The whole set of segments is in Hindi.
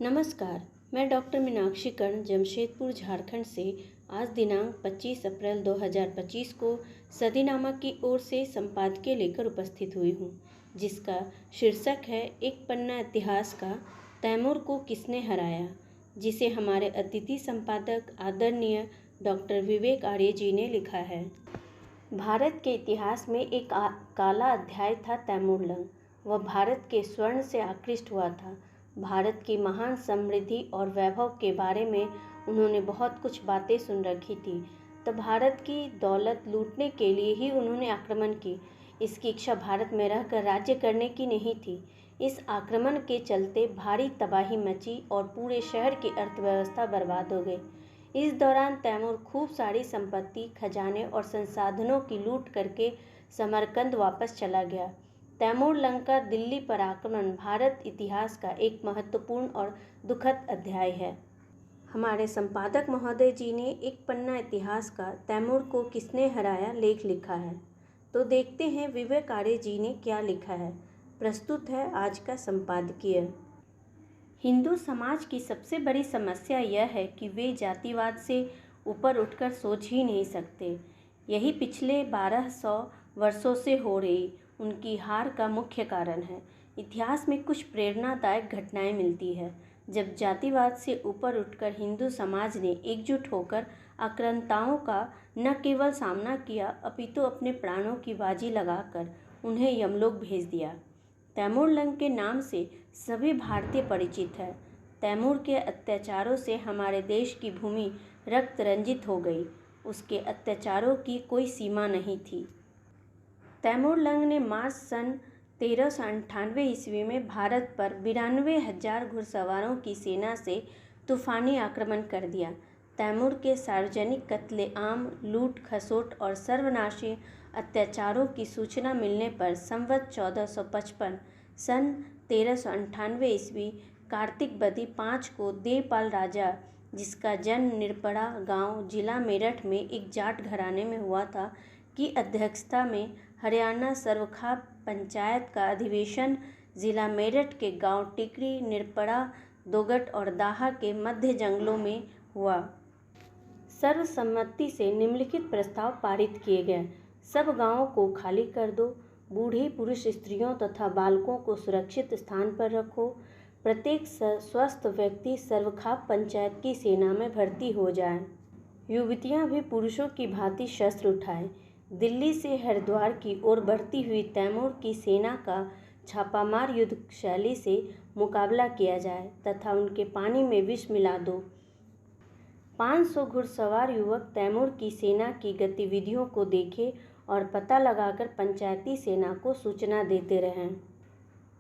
नमस्कार। मैं डॉक्टर मीनाक्षी कर्ण जमशेदपुर झारखंड से आज दिनांक 25 अप्रैल 2025 को सदीनामा की ओर से संपादकीय लेकर उपस्थित हुई हूँ, जिसका शीर्षक है एक पन्ना इतिहास का तैमूर को किसने हराया, जिसे हमारे अतिथि संपादक आदरणीय डॉक्टर विवेक आर्य जी ने लिखा है। भारत के इतिहास में एक काला अध्याय था तैमूर लंग। वह भारत के स्वर्ण से आकृष्ट हुआ था। भारत की महान समृद्धि और वैभव के बारे में उन्होंने बहुत कुछ बातें सुन रखी थी। तब भारत की दौलत लूटने के लिए ही उन्होंने आक्रमण की। इसकी इच्छा भारत में रहकर राज्य करने की नहीं थी। इस आक्रमण के चलते भारी तबाही मची और पूरे शहर की अर्थव्यवस्था बर्बाद हो गई। इस दौरान तैमूर खूब सारी संपत्ति, खजाने और संसाधनों की लूट करके समरकंद वापस चला गया। तैमूर लंग का दिल्ली पर आक्रमण भारत इतिहास का एक महत्वपूर्ण और दुखद अध्याय है। हमारे संपादक महोदय जी ने एक पन्ना इतिहास का तैमूर को किसने हराया लेख लिखा है। तो देखते हैं विवेक आर्य जी ने क्या लिखा है। प्रस्तुत है आज का संपादकीय। हिंदू समाज की सबसे बड़ी समस्या यह है कि वे जातिवाद से ऊपर उठकर सोच ही नहीं सकते। यही पिछले 1200 वर्षों से हो रही उनकी हार का मुख्य कारण है। इतिहास में कुछ प्रेरणादायक घटनाएं मिलती है जब जातिवाद से ऊपर उठकर हिंदू समाज ने एकजुट होकर आक्रांताओं का न केवल सामना किया अपितु अपने प्राणों की बाजी लगाकर उन्हें यमलोक भेज दिया। तैमूर लंग के नाम से सभी भारतीय परिचित है। तैमूर के अत्याचारों से हमारे देश की भूमि रक्त रंजित हो गई। उसके अत्याचारों की कोई सीमा नहीं थी। तैमूर लंग ने मार्च सन 1398 ईस्वी में भारत पर 92,000 घुड़सवारों की सेना से तूफानी आक्रमण कर दिया। तैमूर के सार्वजनिक कत्लेआम, लूट खसोट और सर्वनाशी अत्याचारों की सूचना मिलने पर संवत 1455 सन 1398 ईस्वी कार्तिक बदी 5 को देवपाल राजा, जिसका जन्म निरपड़ा गांव जिला मेरठ में एक जाट घराने में हुआ था, की अध्यक्षता में हरियाणा सर्वखाप पंचायत का अधिवेशन जिला मेरठ के गांव टिकरी, निरपड़ा, दोगट और दाहा के मध्य जंगलों में हुआ। सर्वसम्मति से निम्नलिखित प्रस्ताव पारित किए गए। सब गांवों को खाली कर दो। बूढ़े पुरुष, स्त्रियों तथा बालकों को सुरक्षित स्थान पर रखो। प्रत्येक स्वस्थ व्यक्ति सर्वखाप पंचायत की सेना में भर्ती हो जाए। युवतियां भी पुरुषों की भांति शस्त्र उठाएं। दिल्ली से हरिद्वार की ओर बढ़ती हुई तैमूर की सेना का छापामार युद्ध शैली से मुकाबला किया जाए तथा उनके पानी में विष मिला दो। 500 घुड़सवार युवक तैमूर की सेना की गतिविधियों को देखें और पता लगाकर पंचायती सेना को सूचना देते रहें।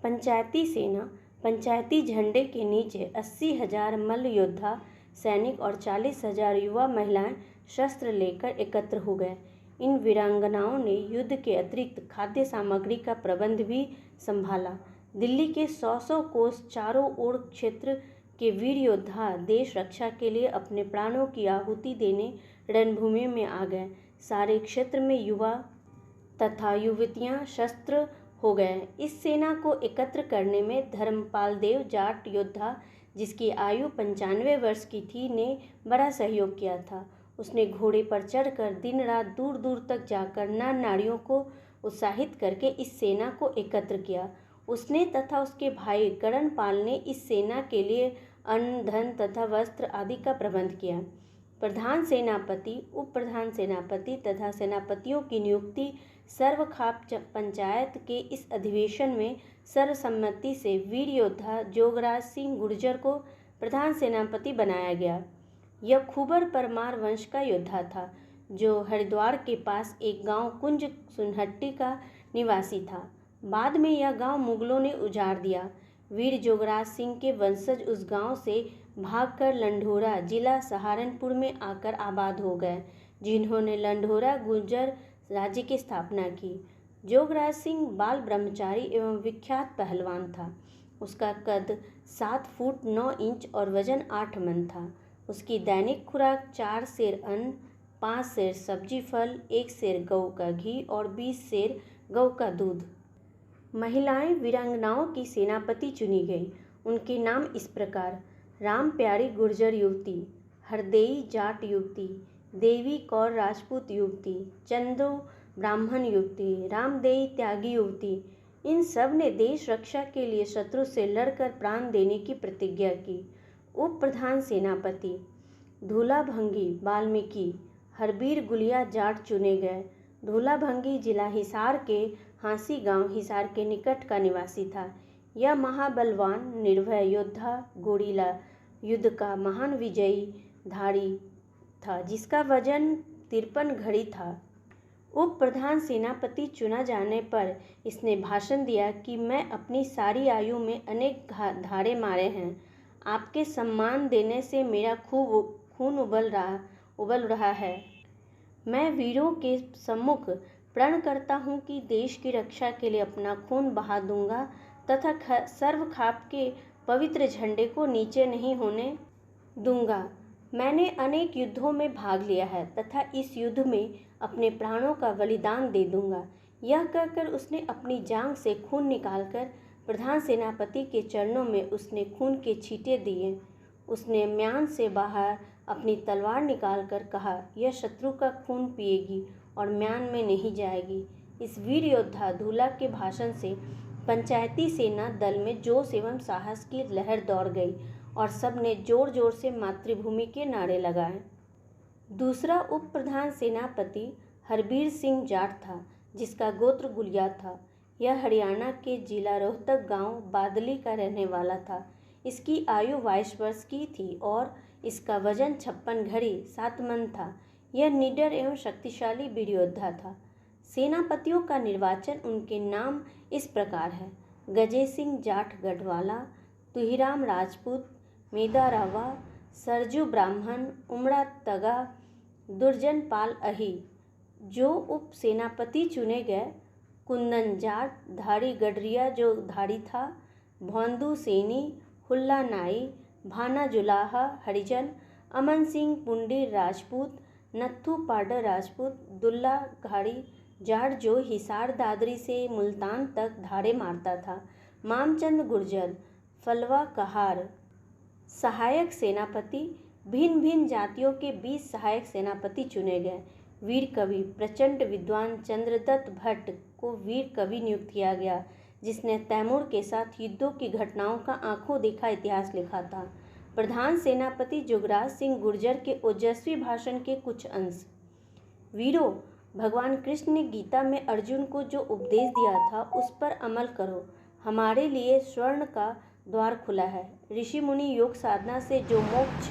पंचायती सेना पंचायती झंडे के नीचे 80,000 मल्ल योद्धा सैनिक और 40,000 युवा महिलाएं शस्त्र लेकर एकत्र हो गए। इन वीरांगनाओं ने युद्ध के अतिरिक्त खाद्य सामग्री का प्रबंध भी संभाला। दिल्ली के 100 कोस चारों ओर क्षेत्र के वीर योद्धा देश रक्षा के लिए अपने प्राणों की आहुति देने रणभूमि में आ गए। सारे क्षेत्र में युवा तथा युवतियां शस्त्र हो गए। इस सेना को एकत्र करने में धर्मपाल देव जाट योद्धा, जिसकी आयु 95 वर्ष की थी, ने बड़ा सहयोग किया था। उसने घोड़े पर चढ़कर दिन रात दूर दूर तक जाकर नर नारियों को उत्साहित करके इस सेना को एकत्र किया। उसने तथा उसके भाई करणपाल ने इस सेना के लिए अन्न, धन तथा वस्त्र आदि का प्रबंध किया। प्रधान सेनापति, उप प्रधान सेनापति तथा सेनापतियों की नियुक्ति सर्वखाप पंचायत के इस अधिवेशन में सर्वसम्मति से वीर योद्धा जोगराज सिंह गुर्जर को प्रधान सेनापति बनाया गया। यह खुबर परमार वंश का योद्धा था, जो हरिद्वार के पास एक गांव कुंज सुनहट्टी का निवासी था। बाद में यह गांव मुगलों ने उजाड़ दिया। वीर जोगराज सिंह के वंशज उस गांव से भागकर लंढोरा जिला सहारनपुर में आकर आबाद हो गए, जिन्होंने लंढोरा गुर्जर राज्य की स्थापना की। जोगराज सिंह बाल ब्रह्मचारी एवं विख्यात पहलवान था। उसका कद 7 फुट 9 इंच और वजन 8 मन था। उसकी दैनिक खुराक 4 सेर अन्न, 5 सेर सब्जी फल, 1 सेर गऊ का घी और 20 सेर गऊ का दूध। महिलाएं वीरांगनाओं की सेनापति चुनी गई। उनके नाम इस प्रकार: राम प्यारी गुर्जर युवती, हरदेई जाट युवती, देवी कौर राजपूत युवती, चंदो ब्राह्मण युवती, रामदेई त्यागी युवती, इन सब ने देश रक्षा के लिए शत्रु से लड़कर प्राण देने की प्रतिज्ञा की। उप प्रधान सेनापति धूलाभंगी वाल्मीकि, हरबीर गुलिया जाट चुने गए। धूलाभंगी जिला हिसार के हांसी गांव हिसार के निकट का निवासी था। यह महाबलवान निर्भय योद्धा गोरिल्ला युद्ध का महान विजयी धारी था, जिसका वजन 53 घड़ी था। उप प्रधान सेनापति चुना जाने पर इसने भाषण दिया कि मैं अपनी सारी आयु में अनेक धारे मारे हैं। आपके सम्मान देने से मेरा खून उबल रहा है। मैं वीरों के सम्मुख प्रण करता हूँ कि देश की रक्षा के लिए अपना खून बहा दूंगा तथा सर्वखाप के पवित्र झंडे को नीचे नहीं होने दूंगा। मैंने अनेक युद्धों में भाग लिया है तथा इस युद्ध में अपने प्राणों का बलिदान दे दूंगा। यह कहकर उसने अपनी जांघ से खून निकालकर प्रधान सेनापति के चरणों में उसने खून के छींटे दिए। उसने म्यान से बाहर अपनी तलवार निकालकर कहा, यह शत्रु का खून पिएगी और म्यान में नहीं जाएगी। इस वीर योद्धा धूला के भाषण से पंचायती सेना दल में जोश एवं साहस की लहर दौड़ गई और सब ने जोर जोर से मातृभूमि के नारे लगाए। दूसरा उप प्रधान सेनापति हरबीर सिंह जाट था, जिसका गोत्र गुलिया था। यह हरियाणा के जिला रोहतक गांव बादली का रहने वाला था। इसकी आयु 22 वर्ष की थी और इसका वजन 56 घड़ी 7 मन था। यह निडर एवं शक्तिशाली वीर योद्धा था। सेनापतियों का निर्वाचन उनके नाम इस प्रकार है: गजे सिंह जाट गढ़वाला, तुहिराम राजपूत, मेदा रावा, सरजू ब्राह्मण, उमड़ा तगा, दुर्जन पाल अही। जो उप सेनापति चुने गए: कुंदन जाट, धारी गडरिया जो धारी था, भौंदू सेनी, हुल्ला नाई, भाना जुलाहा हरिजन, अमन सिंह पुंडी राजपूत, नत्थू पाडर राजपूत, दुल्ला घाड़ी जाट जो हिसार दादरी से मुल्तान तक धारे मारता था, मामचंद गुर्जर, फलवा कहार। सहायक सेनापति: भिन्न भिन्न जातियों के 20 सहायक सेनापति चुने गए। वीर कवि: प्रचंड विद्वान चंद्रदत्त भट्ट को वीर कवि नियुक्त किया गया, जिसने तैमूर के साथ युद्धों की घटनाओं का आंखों देखा इतिहास लिखा था। प्रधान सेनापति जुगराज सिंह गुर्जर के ओजस्वी भाषण के कुछ अंश। वीरों, भगवान कृष्ण ने गीता में अर्जुन को जो उपदेश दिया था उस पर अमल करो। हमारे लिए स्वर्ण का द्वार खुला है। ऋषि मुनि योग साधना से जो मोक्ष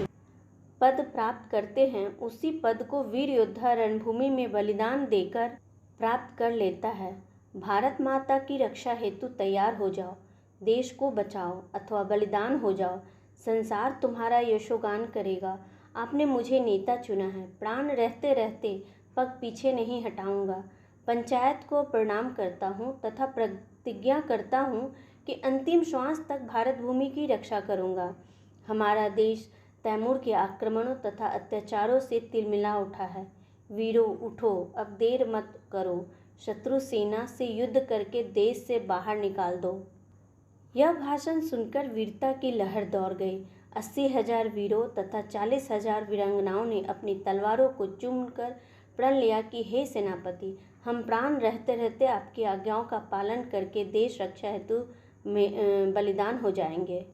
पद प्राप्त करते हैं, उसी पद को वीर योद्धा रणभूमि में बलिदान देकर प्राप्त कर लेता है। भारत माता की रक्षा हेतु तैयार हो जाओ। देश को बचाओ अथवा बलिदान हो जाओ। संसार तुम्हारा यशोगान करेगा। आपने मुझे नेता चुना है। प्राण रहते रहते पग पीछे नहीं हटाऊंगा। पंचायत को प्रणाम करता हूँ तथा प्रतिज्ञा करता हूँ कि अंतिम श्वास तक भारत भूमि की रक्षा करूँगा। हमारा देश तैमूर के आक्रमणों तथा अत्याचारों से तिलमिला उठा है। वीरों, उठो, अब देर मत करो। शत्रु सेना से युद्ध करके देश से बाहर निकाल दो। यह भाषण सुनकर वीरता की लहर दौड़ गई। 80,000 वीरों तथा 40,000 वीरांगनाओं ने अपनी तलवारों को चूमकर प्रण लिया कि हे सेनापति, हम प्राण रहते रहते आपकी आज्ञाओं का पालन करके देश रक्षा हेतु में बलिदान हो जाएंगे।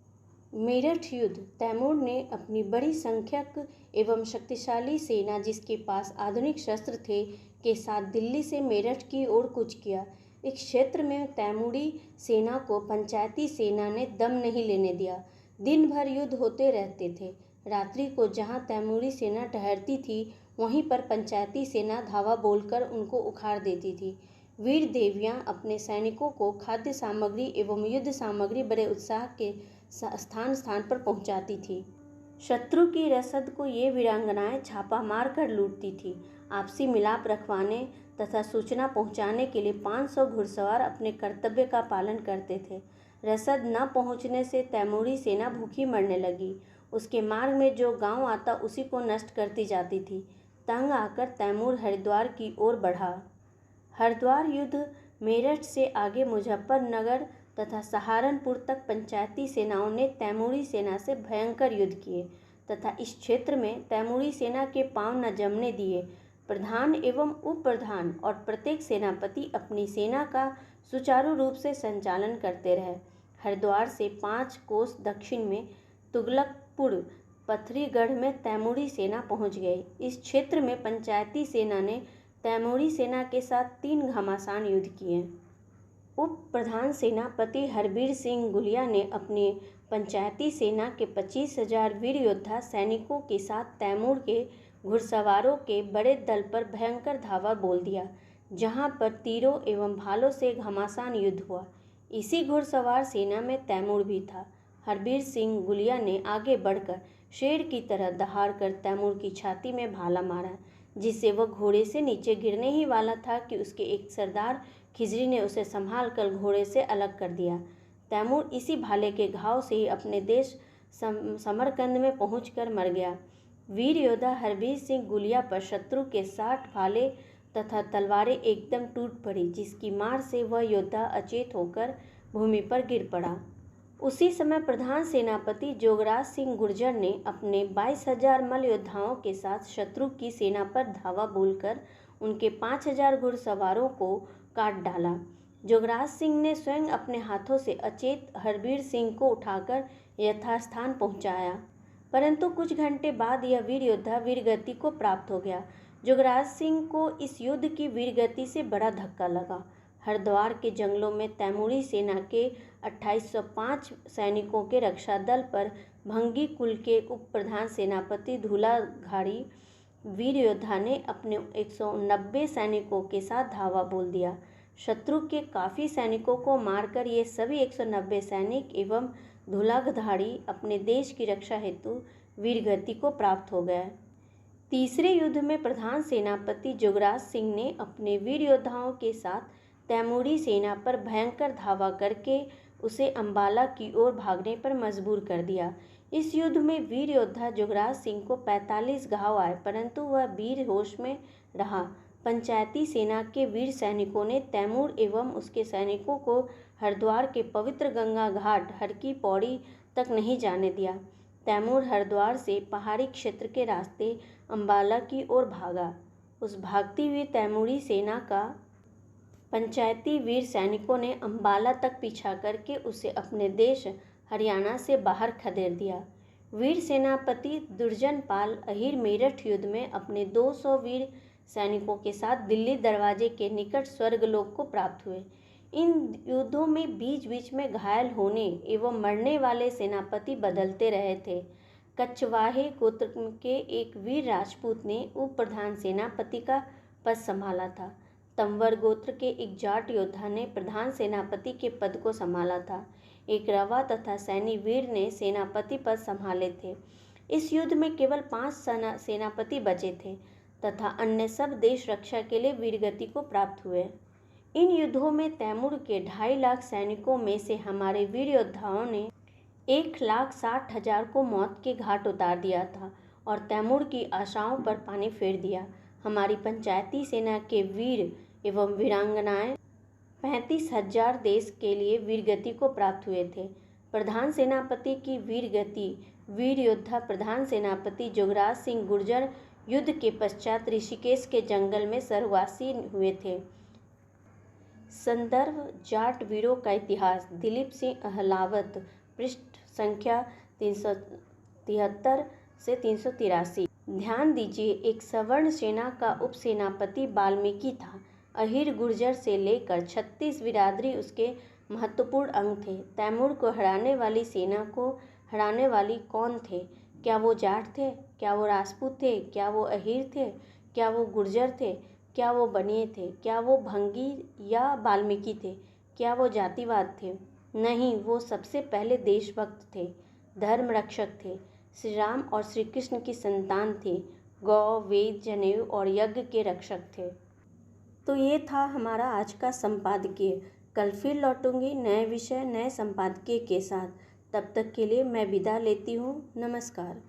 मेरठ युद्ध: तैमूर ने अपनी बड़ी संख्यक एवं शक्तिशाली सेना, जिसके पास आधुनिक शस्त्र थे, के साथ दिल्ली से मेरठ की ओर कूच किया। इस क्षेत्र में तैमूरी सेना को पंचायती सेना ने दम नहीं लेने दिया। दिन भर युद्ध होते रहते थे। रात्रि को जहां तैमूरी सेना ठहरती थी, वहीं पर पंचायती सेना धावा बोलकर उनको उखाड़ देती थी। वीर देवियां अपने सैनिकों को खाद्य सामग्री एवं युद्ध सामग्री बड़े उत्साह के स्थान स्थान पर पहुंचाती थी। शत्रु की रसद को ये वीरांगनाएं छापा मार कर लूटती थी। आपसी मिलाप रखवाने तथा सूचना पहुंचाने के लिए 500 घुड़सवार अपने कर्तव्य का पालन करते थे। रसद न पहुंचने से तैमूरी सेना भूखी मरने लगी। उसके मार्ग में जो गांव आता उसी को नष्ट करती जाती थी। तंग आकर तैमूर हरिद्वार की ओर बढ़ा। हरिद्वार युद्ध: मेरठ से आगे मुजफ्फरनगर तथा सहारनपुर तक पंचायती सेनाओं ने तैमूरी सेना से भयंकर युद्ध किए तथा इस क्षेत्र में तैमूरी सेना के पांव न जमने दिए। प्रधान एवं उप प्रधान और प्रत्येक सेनापति अपनी सेना का सुचारू रूप से संचालन करते रहे। हरिद्वार से 5 कोस दक्षिण में तुगलकपुर पथरीगढ़ में तैमूरी सेना पहुंच गई। इस क्षेत्र में पंचायती सेना ने तैमूरी सेना के साथ 3 घमासान युद्ध किए। उप प्रधान सेनापति हरबीर सिंह गुलिया ने अपनी पंचायती सेना के 25,000 वीर योद्धा सैनिकों के साथ तैमूर के घुड़सवारों के बड़े दल पर भयंकर धावा बोल दिया, जहां पर तीरों एवं भालों से घमासान युद्ध हुआ। इसी घुड़सवार सेना में तैमूर भी था। हरबीर सिंह गुलिया ने आगे बढ़कर शेर की तरह दहाड़कर तैमूर की छाती में भाला मारा, जिससे वह घोड़े से नीचे गिरने ही वाला था कि उसके एक सरदार खिजरी ने उसे संभाल कर घोड़े से अलग कर दिया। तैमूर इसी भाले के घाव से ही अपने देश समरकंद में पहुंचकर मर गया। वीर योद्धा हरबीर सिंह गुलिया पर शत्रु के 60 भाले तथा तलवारें एकदम टूट पड़ी, जिसकी मार से वह योद्धा अचेत होकर भूमि पर गिर पड़ा। उसी समय प्रधान सेनापति जोगराज सिंह गुर्जर ने अपने 22,000 मल्ल योद्धाओं के साथ शत्रु की सेना पर धावा बोलकर उनके 5,000 घुड़सवारों को काट डाला। जोगराज सिंह ने स्वयं अपने हाथों से अचेत हरबीर सिंह को उठाकर यथास्थान पहुंचाया, परंतु कुछ घंटे बाद यह वीर योद्धा वीरगति को प्राप्त हो गया। जोगराज सिंह को इस युद्ध की वीरगति से बड़ा धक्का लगा। हरिद्वार के जंगलों में तैमूरी सेना के 2805 सैनिकों के रक्षा दल पर भंगी कुल के उप प्रधान सेनापति धूलाघाड़ी वीर योद्धा ने अपने 190 सैनिकों के साथ धावा बोल दिया। शत्रु के काफ़ी सैनिकों को मारकर ये सभी 190 सैनिक एवं धूलाघाड़ी अपने देश की रक्षा हेतु वीरगति को प्राप्त हो गए। तीसरे युद्ध में प्रधान सेनापति जोगराज सिंह ने अपने वीर योद्धाओं के साथ तैमूरी सेना पर भयंकर धावा करके उसे अंबाला की ओर भागने पर मजबूर कर दिया। इस युद्ध में वीर योद्धा जोगराज सिंह को 45 घाव आए, परंतु वह वीर होश में रहा। पंचायती सेना के वीर सैनिकों ने तैमूर एवं उसके सैनिकों को हरिद्वार के पवित्र गंगा घाट हर की पौड़ी तक नहीं जाने दिया। तैमूर हरिद्वार से पहाड़ी क्षेत्र के रास्ते अंबाला की ओर भागा। उस भागती हुई तैमूरी सेना का पंचायती वीर सैनिकों ने अंबाला तक पीछा करके उसे अपने देश हरियाणा से बाहर खदेड़ दिया। वीर सेनापति दुर्जनपाल अहिर मेरठ युद्ध में अपने 200 वीर सैनिकों के साथ दिल्ली दरवाजे के निकट स्वर्गलोक को प्राप्त हुए। इन युद्धों में बीच बीच में घायल होने एवं मरने वाले सेनापति बदलते रहे थे। कच्छवाहे गोत्र के एक वीर राजपूत ने उप प्रधान सेनापति का पद संभाला था। तंवर गोत्र के एक जाट योद्धा ने प्रधान सेनापति के पद को संभाला था। एक रवा तथा सैनी वीर ने सेनापति पद संभाले थे। इस युद्ध में केवल 5 सेनापति बचे थे तथा अन्य सब देश रक्षा के लिए वीरगति को प्राप्त हुए। इन युद्धों में तैमूर के 2.5 लाख सैनिकों में से हमारे वीर योद्धाओं ने 1,60,000 को मौत के घाट उतार दिया था और तैमूर की आशाओं पर पानी फेर दिया। हमारी पंचायती सेना के वीर एवं वीरांगनाएं 35,000 देश के लिए वीरगति को प्राप्त हुए थे। प्रधान सेनापति की वीरगति वीर योद्धा प्रधान सेनापति जोगराज सिंह गुर्जर युद्ध के पश्चात ऋषिकेश के जंगल में स्वर्गवासी हुए थे। संदर्भ जाट वीरों का इतिहास दिलीप सिंह अहलावत, पृष्ठ संख्या 373 से 383। ध्यान दीजिए, एक सवर्ण सेना का उपसेनापति वाल्मीकि था। अहिर गुर्जर से लेकर 36 बिरादरी उसके महत्वपूर्ण अंग थे। तैमूर को हराने वाली सेना को हराने वाली कौन थे? क्या वो जाट थे? क्या वो राजपूत थे? क्या वो अहिर थे? क्या वो गुर्जर थे? क्या वो बनिए थे? क्या वो भंगी या वाल्मीकि थे? क्या वो जातिवाद थे? नहीं, वो सबसे पहले देशभक्त थे, धर्म रक्षक थे, श्री राम और श्री कृष्ण की संतान थे, गौ, वेद, जनेऊ और यज्ञ के रक्षक थे। तो ये था हमारा आज का संपादकीय। कल फिर लौटूंगी नए विषय, नए संपादकीय के साथ। तब तक के लिए मैं विदा लेती हूँ। नमस्कार।